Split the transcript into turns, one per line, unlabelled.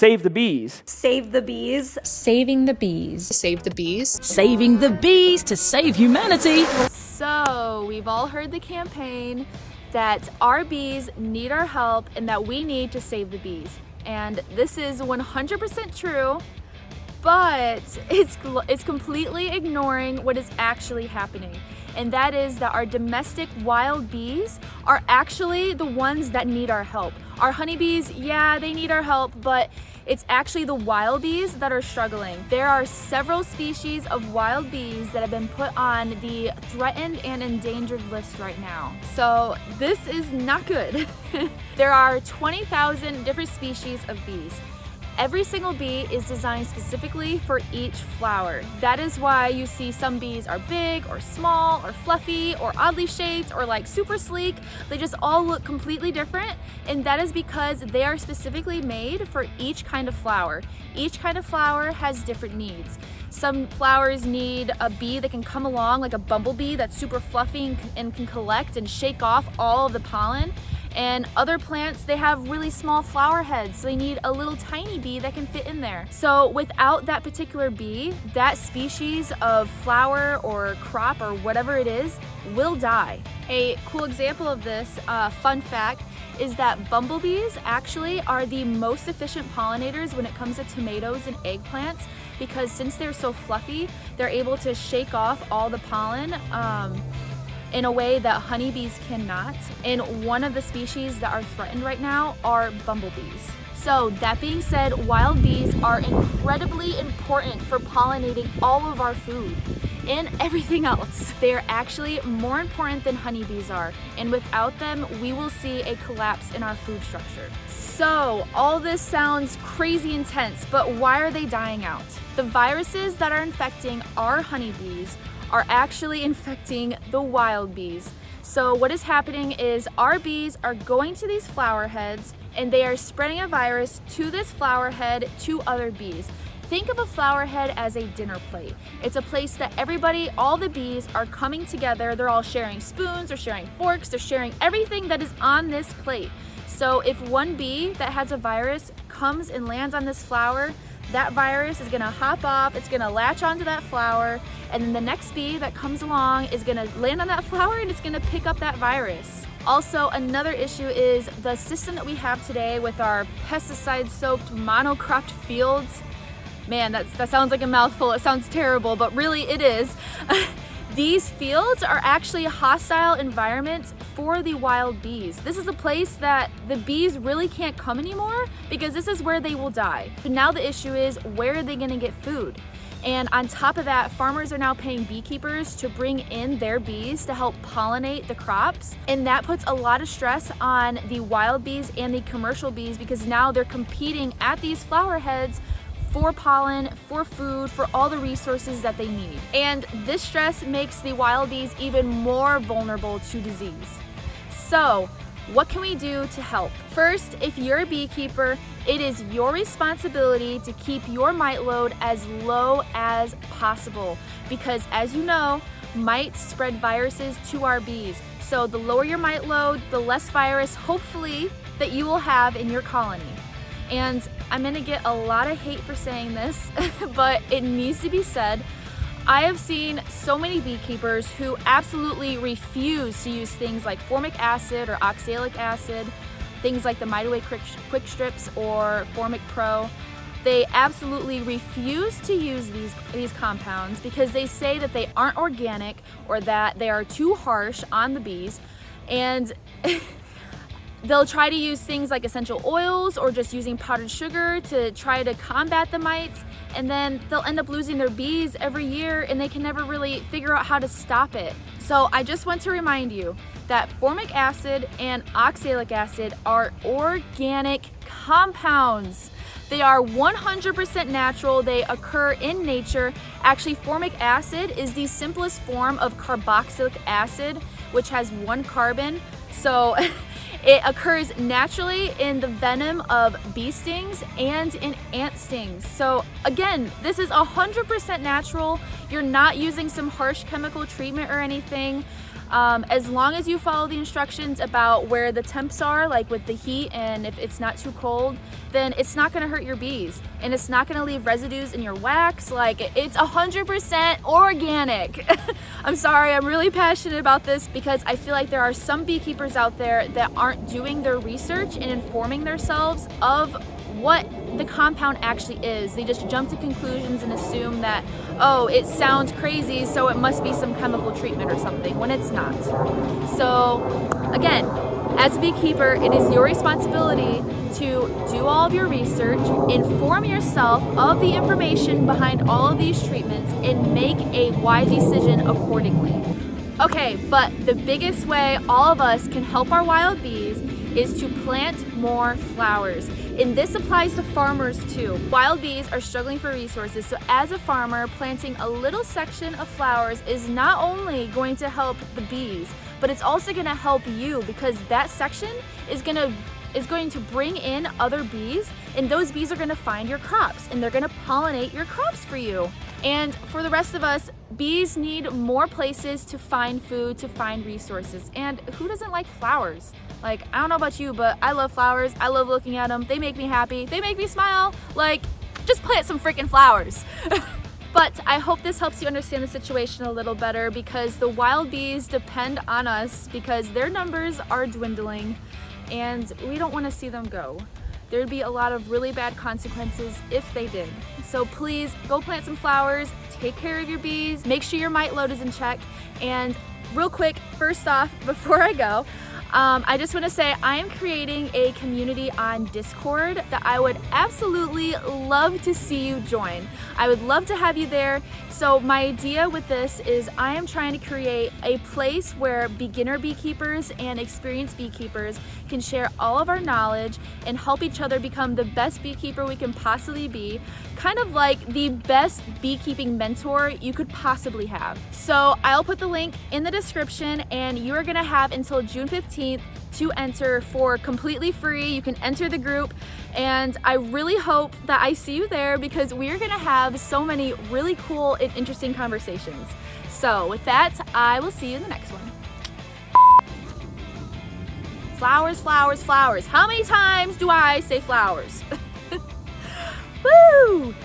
save the bees.
Save the bees.
Saving the bees.
Save the bees.
Saving the bees to save humanity.
So we've all heard the campaign that our bees need our help and that we need to save the bees. And this is 100% true, but it's completely ignoring what is actually happening. And that is that our domestic wild bees are actually the ones that need our help. Our honeybees, yeah, they need our help, but it's actually the wild bees that are struggling. There are several species of wild bees that have been put on the threatened and endangered list right now. So this is not good. There are 20,000 different species of bees. Every single bee is designed specifically for each flower. That is why you see some bees are big or small or fluffy or oddly shaped or like super sleek. They just all look completely different, and that is because they are specifically made for each kind of flower. Each kind of flower has different needs. Some flowers need a bee that can come along like a bumblebee that's super fluffy and can collect and shake off all of the pollen. And other plants, they have really small flower heads, so they need a little tiny bee that can fit in there. So without that particular bee, that species of flower or crop or whatever it is will die. A cool example of this, fun fact, is that bumblebees actually are the most efficient pollinators when it comes to tomatoes and eggplants, because since they're so fluffy, they're able to shake off all the pollen in a way that honeybees cannot. And one of the species that are threatened right now are bumblebees. So that being said, wild bees are incredibly important for pollinating all of our food and everything else. They're actually more important than honeybees are, and without them, we will see a collapse in our food structure. So all this sounds crazy intense, but why are they dying out? The viruses that are infecting our honeybees are actually infecting the wild bees. So what is happening is our bees are going to these flower heads and they are spreading a virus to this flower head to other bees. Think of a flower head as a dinner plate. It's a place that everybody, all the bees are coming together. They're all sharing spoons, they're sharing forks, they're sharing everything that is on this plate. So if one bee that has a virus comes and lands on this flower, that virus is gonna hop off, it's gonna latch onto that flower, and then the next bee that comes along is gonna land on that flower and it's gonna pick up that virus. Also, another issue is the system that we have today with our pesticide-soaked monocropped fields. Man, that sounds like a mouthful, it sounds terrible, but really it is. These fields are actually hostile environments for the wild bees. This is a place that the bees really can't come anymore because this is where they will die. So now the issue is, where are they gonna get food? And on top of that, farmers are now paying beekeepers to bring in their bees to help pollinate the crops. And that puts a lot of stress on the wild bees and the commercial bees because now they're competing at these flower heads for pollen, for food, for all the resources that they need. And this stress makes the wild bees even more vulnerable to disease. So, what can we do to help? First, if you're a beekeeper, it is your responsibility to keep your mite load as low as possible because, as you know, mites spread viruses to our bees. So the lower your mite load, the less virus, hopefully, that you will have in your colony. And I'm gonna get a lot of hate for saying this, but it needs to be said. I have seen so many beekeepers who absolutely refuse to use things like formic acid or oxalic acid, things like the Mite-Away Quick Strips or Formic Pro. They absolutely refuse to use these compounds because they say that they aren't organic or that they are too harsh on the bees. And they'll try to use things like essential oils or just using powdered sugar to try to combat the mites, and then they'll end up losing their bees every year and they can never really figure out how to stop it. So I just want to remind you that formic acid and oxalic acid are organic compounds. They are 100% natural. They occur in nature. Actually, formic acid is the simplest form of carboxylic acid, which has one carbon. So it occurs naturally in the venom of bee stings and in ant stings. So again, this is 100% natural. You're not using some harsh chemical treatment or anything. As long as you follow the instructions about where the temps are, like with the heat, and if it's not too cold, then it's not gonna hurt your bees, and it's not gonna leave residues in your wax. Like, it's 100% organic. I'm sorry, I'm really passionate about this because I feel like there are some beekeepers out there that aren't doing their research and informing themselves of what the compound actually is. They just jump to conclusions and assume that, oh, it sounds crazy, so it must be some chemical treatment or something, when it's not. So again, as a beekeeper, it is your responsibility to do all of your research, inform yourself of the information behind all of these treatments, and make a wise decision accordingly. Okay, but the biggest way all of us can help our wild bees is to plant more flowers. And this applies to farmers too. Wild bees are struggling for resources, so as a farmer, planting a little section of flowers is not only going to help the bees, but it's also gonna help you, because that section is going to bring in other bees, and those bees are gonna find your crops, and they're gonna pollinate your crops for you. And for the rest of us, bees need more places to find food, to find resources. And who doesn't like flowers? Like, I don't know about you, but I love flowers. I love looking at them. They make me happy. They make me smile. Like, just plant some freaking flowers. But I hope this helps you understand the situation a little better, because the wild bees depend on us because their numbers are dwindling and we don't want to see them go. There'd be a lot of really bad consequences if they did. So please go plant some flowers, take care of your bees, make sure your mite load is in check. And real quick, first off, before I go, I just want to say I am creating a community on Discord that I would absolutely love to see you join. I would love to have you there. So my idea with this is I am trying to create a place where beginner beekeepers and experienced beekeepers can share all of our knowledge and help each other become the best beekeeper we can possibly be, kind of like the best beekeeping mentor you could possibly have. So I'll put the link in the description, and you are gonna have until June 15th to enter for completely free. You can enter the group, and I really hope that I see you there, because we are gonna have so many really cool and interesting conversations. So with that, I will see you in the next one. Flowers, flowers, flowers. How many times do I say flowers? Woo!